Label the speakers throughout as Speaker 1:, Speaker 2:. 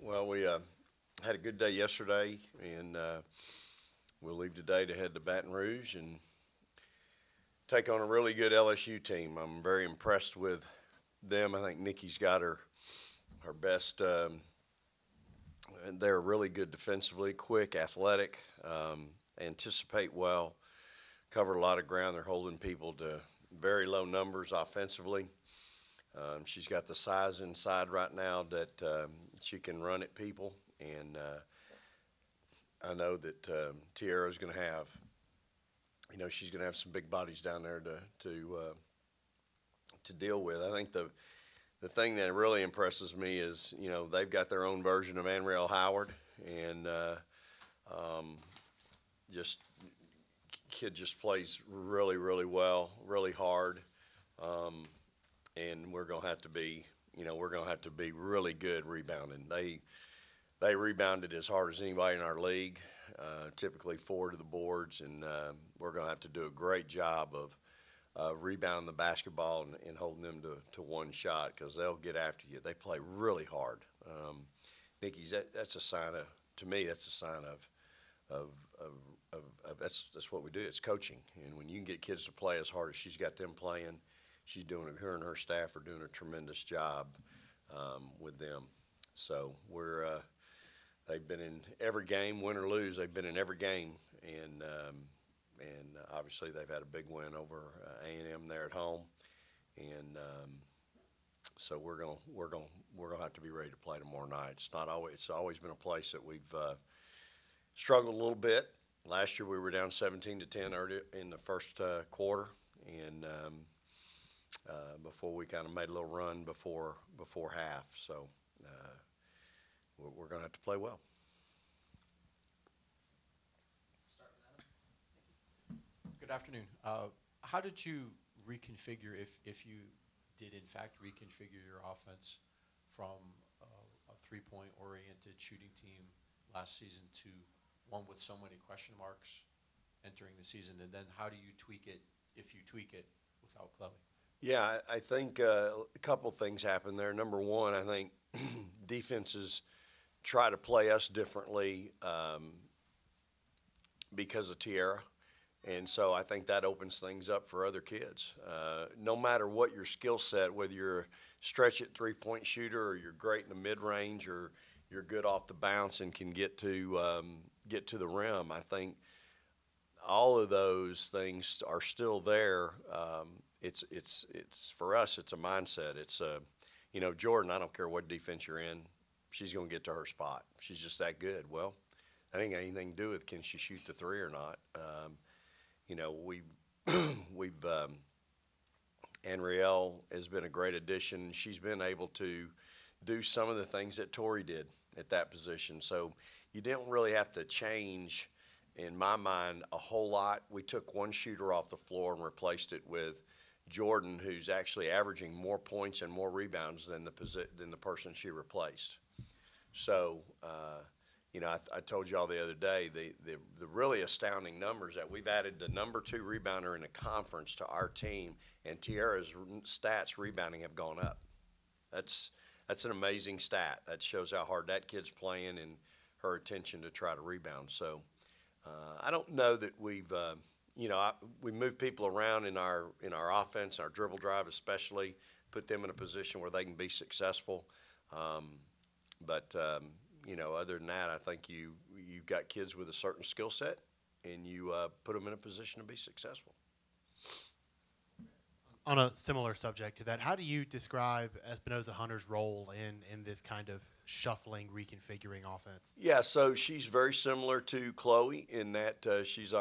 Speaker 1: Well, we had a good day yesterday, and we'll leave today to head to Baton Rouge and take on a really good LSU team. I'm very impressed with them. I think Nikki's got her best. And they're really good defensively, quick, athletic, anticipate well, cover a lot of ground. They're holding people to very low numbers offensively. She's got the size inside right now that she can run at people, and I know that Tiara's going to have, she's going to have some big bodies down there to deal with. I think the thing that really impresses me is, they've got their own version of Anriel Howard, and just kid just plays really, really well, really hard. And we're going to have to be, really good rebounding. They rebounded as hard as anybody in our league, typically 4 to the boards, and we're going to have to do a great job of rebounding the basketball and holding them to one shot, because they'll get after you. They play really hard. Nikki's that's a sign of, to me, that's a sign of that's what we do. It's coaching, and when you can get kids to play as hard as she's got them playing, her and her staff are doing a tremendous job with them. So they've been in every game, win or lose. They've been in every game, and obviously they've had a big win over A&M there at home, and so we're gonna have to be ready to play tomorrow night. It's always been a place that we've struggled a little bit. Last year we were down 17-10 early in the first quarter, and before we kind of made a little run before half. So we're going to have to play well.
Speaker 2: Good afternoon. How did you reconfigure, if you did in fact reconfigure your offense from a three-point oriented shooting team last season to one with so many question marks entering the season, and then how do you tweak it, if you tweak it, without Chloe?
Speaker 1: Yeah, I think a couple things happen there. Number one, I think defenses try to play us differently because of Tiara. And so I think that opens things up for other kids. No matter what your skill set, whether you're a stretch at three-point shooter, or you're great in the mid-range, or you're good off the bounce and can get to the rim, I think all of those things are still there. It's for us, it's a mindset. It's Jordan, I don't care what defense you're in, she's going to get to her spot. She's just that good. Well, that ain't got anything to do with can she shoot the three or not. We've Anriel has been a great addition. She's been able to do some of the things that Tori did at that position. So you didn't really have to change, in my mind, a whole lot. We took one shooter off the floor and replaced it with Jordan, who's actually averaging more points and more rebounds than the person she replaced. So, I told y'all the other day, the really astounding numbers that we've added the number 2 rebounder in the conference to our team, and Tiara's stats rebounding have gone up. That's an amazing stat. That shows how hard that kid's playing and her attention to try to rebound. So I don't know that we've we move people around in our offense, our dribble drive especially, put them in a position where they can be successful. But other than that, I think you've got kids with a certain skill set, and you put them in a position to be successful.
Speaker 3: On a similar subject to that, how do you describe Espinoza Hunter's role in this kind of shuffling, reconfiguring offense?
Speaker 1: Yeah, so she's very similar to Chloe in that she's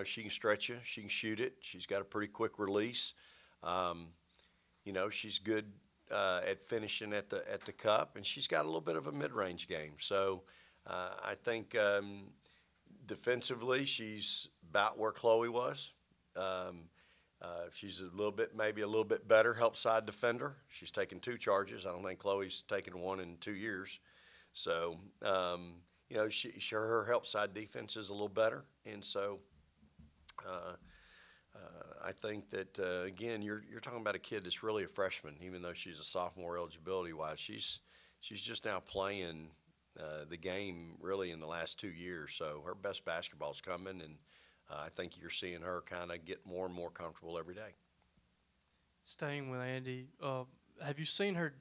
Speaker 1: she can stretch you, she can shoot it, she's got a pretty quick release. She's good at finishing at the cup, and she's got a little bit of a mid-range game. So I think defensively she's about where Chloe was. She's maybe a little bit better help side defender. She's taken 2 charges. I don't think Chloe's taken 1 in 2 years. So, her help side defense is a little better. And so I think that, again, you're talking about a kid that's really a freshman, even though she's a sophomore eligibility-wise. She's just now playing the game really in the last 2 years. So her best basketball's coming, and I think you're seeing her kind of get more and more comfortable every day.
Speaker 4: Staying with Andy, have you seen her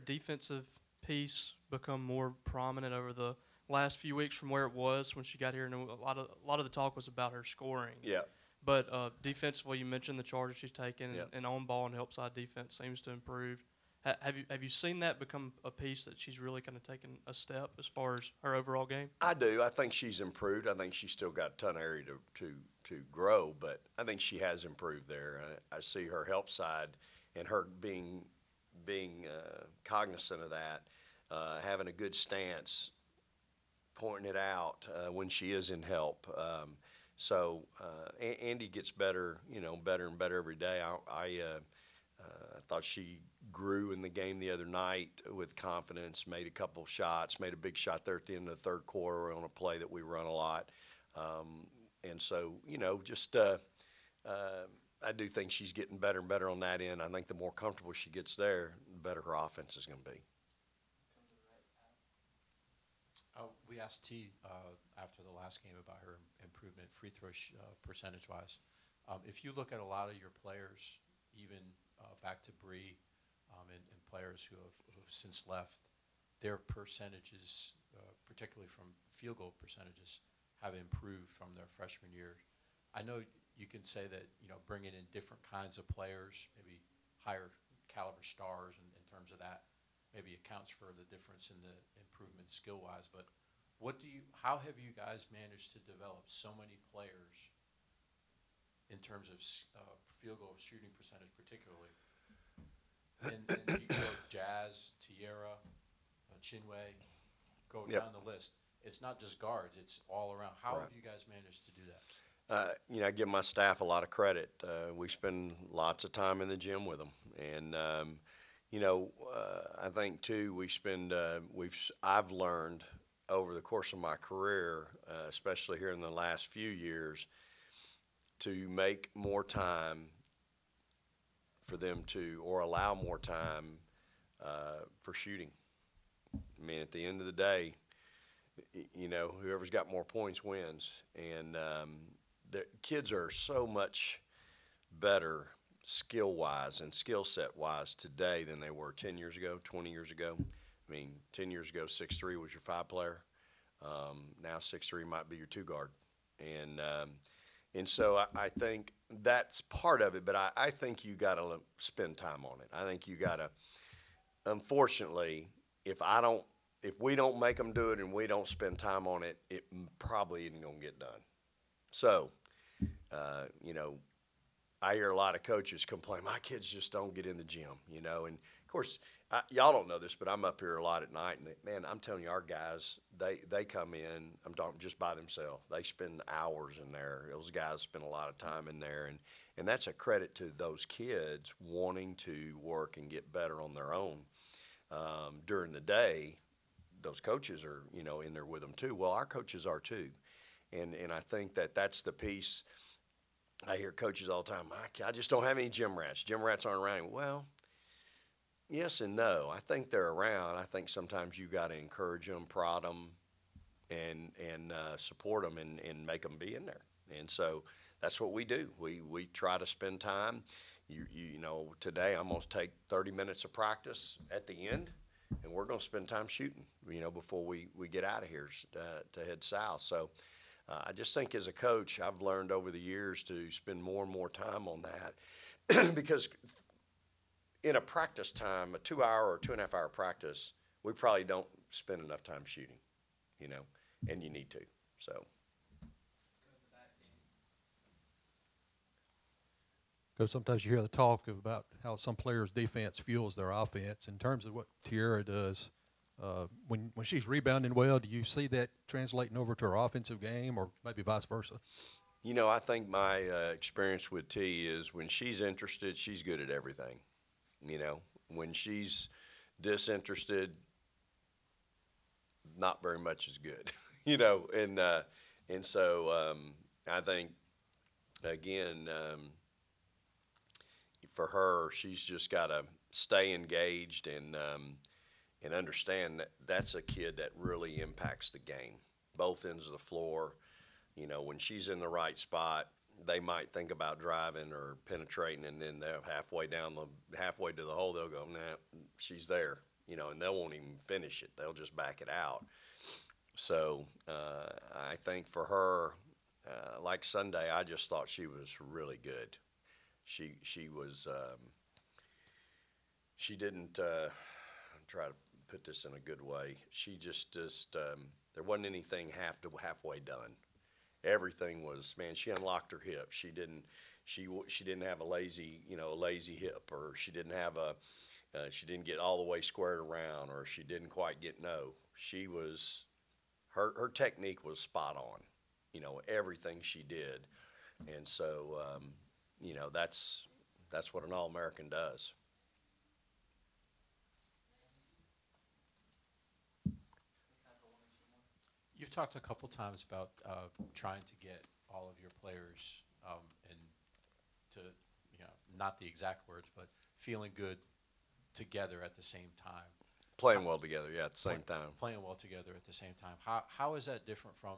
Speaker 4: defensive piece become more prominent over the last few weeks from where it was when she got here? And a lot of the talk was about her scoring.
Speaker 1: Yeah.
Speaker 4: But defensively, you mentioned the charges she's taken,
Speaker 1: Yep.
Speaker 4: and on ball and help side defense seems to improve. Have you seen that become a piece that she's really kind of taken a step as far as her overall game?
Speaker 1: I do. I think she's improved. I think she's still got a ton of area to grow, but I think she has improved there. I see her help side and her being cognizant of that, having a good stance, pointing it out when she is in help. So Andy gets better, better and better every day. I thought she grew in the game the other night with confidence, made a couple shots, made a big shot there at the end of the third quarter on a play that we run a lot. And so, I do think she's getting better and better on that end. I think the more comfortable she gets there, the better her offense is going to be.
Speaker 2: We asked T after the last game about her improvement free throw percentage-wise. If you look at a lot of your players, even back to Bree and players who have since left, their percentages, particularly from field goal percentages, have improved from their freshman year. I know you can say that bringing in different kinds of players, maybe higher caliber stars in terms of that, maybe accounts for the difference in the improvement skill-wise. But how have you guys managed to develop so many players in terms of field goal shooting percentage, particularly? And you go Jazz, Tierra, Chinwei, go
Speaker 1: Yep.
Speaker 2: down the list. It's not just guards; it's all around. How
Speaker 1: Right.
Speaker 2: have you guys managed to do that?
Speaker 1: I give my staff a lot of credit. We spend lots of time in the gym with them, and I think too I've learned over the course of my career, especially here in the last few years, to make more time for them or allow more time for shooting. I mean, at the end of the day, whoever's got more points wins, and the kids are so much better skill-wise and skill set-wise today than they were 10 years ago, 20 years ago. I mean, 10 years ago, 6'3" was your 5-player. Now 6'3" might be your 2-guard. And so I think that's part of it, but I think you got to spend time on it. I think you got to, unfortunately, if we don't make them do it and we don't spend time on it, it probably isn't going to get done. So, I hear a lot of coaches complain, my kids just don't get in the gym, and of course, y'all don't know this, but I'm up here a lot at night, and man, I'm telling you, our guys, they come in, I'm talking just by themselves. They spend hours in there. Those guys spend a lot of time in there, and that's a credit to those kids wanting to work and get better on their own. During the day, those coaches are, in there with them too. Well, our coaches are too. And I think that's the piece. I hear coaches all the time, I just don't have any gym rats. Gym rats aren't around. Well, yes and no. I think they're around. I think sometimes you got to encourage them, prod them, and support them and make them be in there. And so that's what we do. We try to spend time. Today I'm going to take 30 minutes of practice at the end, and we're going to spend time shooting, before we get out of here to head south. So I just think as a coach, I've learned over the years to spend more and more time on that because in a practice time, a 2-hour or 2.5-hour practice, we probably don't spend enough time shooting, and you need to. So.
Speaker 5: Because sometimes you hear the talk about how some players' defense fuels their offense. In terms of what Tierra does, when she's rebounding well, do you see that translating over to her offensive game, or maybe vice versa?
Speaker 1: I think my experience with T is when she's interested, she's good at everything. When she's disinterested, not very much is good. And so I think again. For her, she's just got to stay engaged and and understand that that's a kid that really impacts the game, both ends of the floor. You know, when she's in the right spot, they might think about driving or penetrating, and then they're halfway to the hole, they'll go, nah, she's there, you know, and they won't even finish it. They'll just back it out. So I think for her, like Sunday, I just thought she was really good. She was she didn't try to put this in a good way. She just there wasn't anything halfway done. Everything was, man, she unlocked her hip. She didn't have a lazy hip, or she didn't get all the way squared around, or she didn't quite get no. She was, her technique was spot on, you know, everything she did. And so, you know, that's what an All-American does.
Speaker 2: You've talked a couple times about trying to get all of your players and to, you know, not the exact words, but feeling good together at the same time.
Speaker 1: Playing well together, yeah, at the same time.
Speaker 2: Playing well together at the same time. How is that different from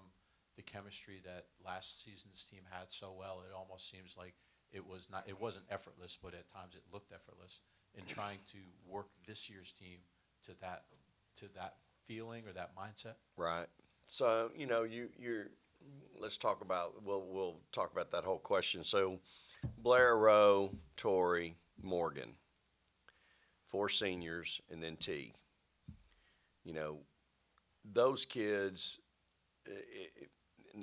Speaker 2: the chemistry that last season's team had so well? It almost seems like it wasn't effortless, but at times it looked effortless. In trying to work this year's team to that feeling or that mindset.
Speaker 1: Right. So, you know, let's talk about, we'll talk about that whole question. So, Blair, Rowe, Torrey, Morgan, 4 seniors, and then T. You know, those kids,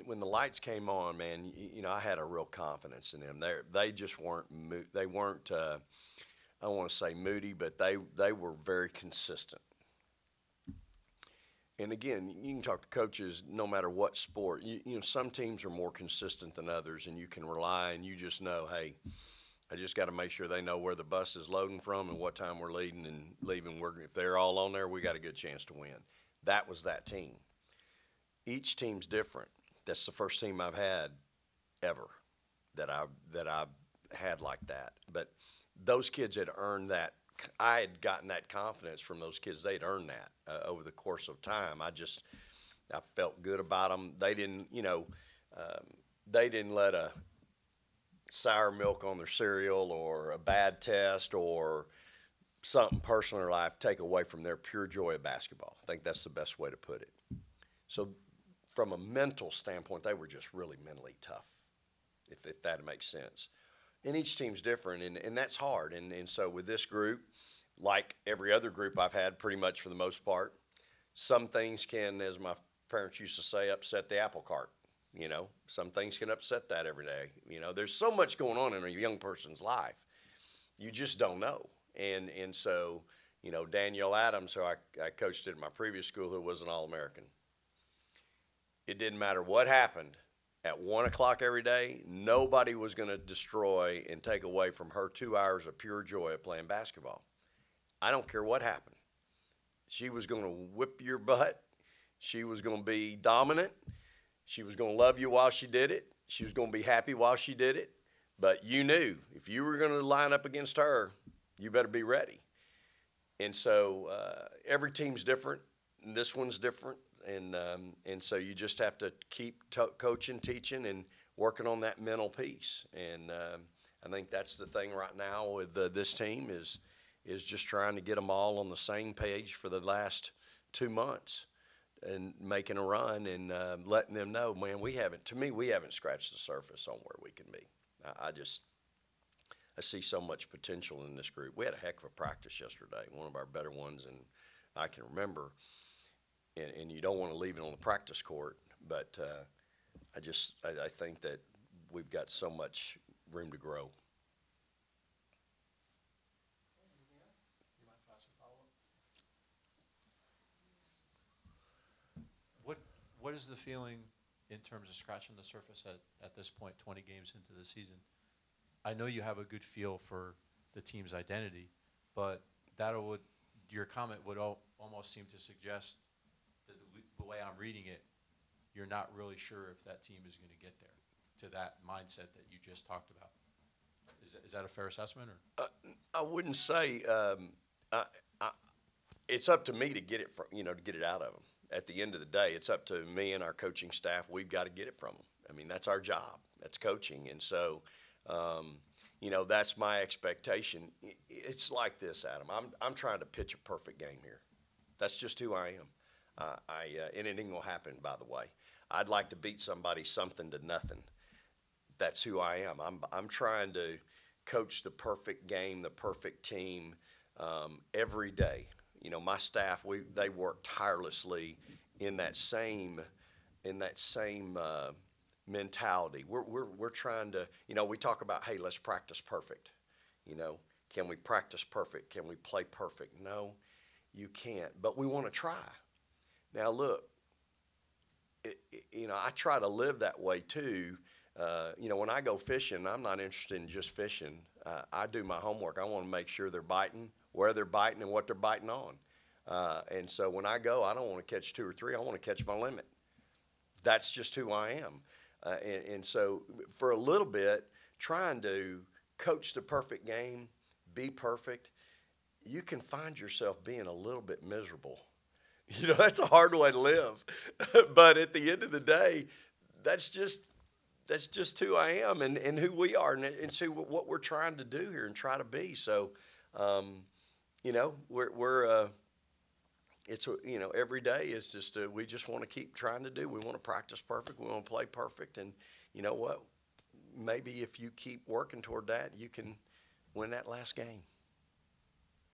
Speaker 1: when the lights came on, man, you know, I had a real confidence in them. They just weren't, I don't want to say moody, but they were very consistent. And again, you can talk to coaches no matter what sport. You know, some teams are more consistent than others, and you can rely, and you just know, hey, I just got to make sure they know where the bus is loading from and what time we're leading and leaving. If they're all on there, we got a good chance to win. That was that team. Each team's different. That's the first team I've had ever that I've had like that. But those kids had earned that. I had gotten that confidence from those kids. They'd earned that over the course of time. I felt good about them. They didn't, you know, they didn't let a sour milk on their cereal or a bad test or something personal in their life take away from their pure joy of basketball. I think that's the best way to put it. So from a mental standpoint, they were just really mentally tough, if that makes sense. And each team's different, and that's hard. And so with this group, like every other group I've had pretty much for the most part, some things can, as my parents used to say, upset the apple cart. You know, some things can upset that every day. You know, there's so much going on in a young person's life. You just don't know. And so, you know, Danielle Adams, who I coached at my previous school, who was an All-American, it didn't matter what happened. At 1 o'clock every day, nobody was going to destroy and take away from her 2 hours of pure joy of playing basketball. I don't care what happened. She was going to whip your butt. She was going to be dominant. She was going to love you while she did it. She was going to be happy while she did it. But you knew if you were going to line up against her, you better be ready. And so every team's different, and this one's different. And so you just have to keep coaching, teaching, and working on that mental piece. And I think that's the thing right now with this team is just trying to get them all on the same page for the last 2 months and making a run and letting them know, man, we haven't scratched the surface on where we can be. I see so much potential in this group. We had a heck of a practice yesterday, one of our better ones, and I can remember. And you don't want to leave it on the practice court, but I think that we've got so much room to grow.
Speaker 2: What is the feeling in terms of scratching the surface at this point, 20 games into the season? I know you have a good feel for the team's identity, but your comment would almost seem to suggest that the way I'm reading it, you're not really sure if that team is going to get there to that mindset that you just talked about. Is that a fair assessment? Or?
Speaker 1: I wouldn't say it's up to me to get it from, to get it out of them. At the end of the day, it's up to me and our coaching staff. We've got to get it from them. I mean, that's our job. That's coaching. And so, that's my expectation. It's like this, Adam. I'm trying to pitch a perfect game here. That's just who I am. And it ain't gonna happen, by the way. I'd like to beat somebody something to nothing. That's who I am. I'm trying to coach the perfect game, the perfect team, every day. My staff, they work tirelessly in that same mentality. We're trying to, we talk about, hey, let's practice perfect. Can we practice perfect? Can we play perfect? No, you can't. But we want to try. Now look, I try to live that way too. When I go fishing, I'm not interested in just fishing. I do my homework. I want to make sure they're biting, where they're biting, and what they're biting on. And so when I go, I don't want to catch 2 or 3. I want to catch my limit. That's just who I am. And so for a little bit, trying to coach the perfect game, be perfect, you can find yourself being a little bit miserable. That's a hard way to live. But at the end of the day, that's just who I am and who we are and see what we're trying to do here and try to be. So, it's every day is just we just want to keep trying to do. We want to practice perfect. We want to play perfect. And you know what? Maybe if you keep working toward that, you can win that last game.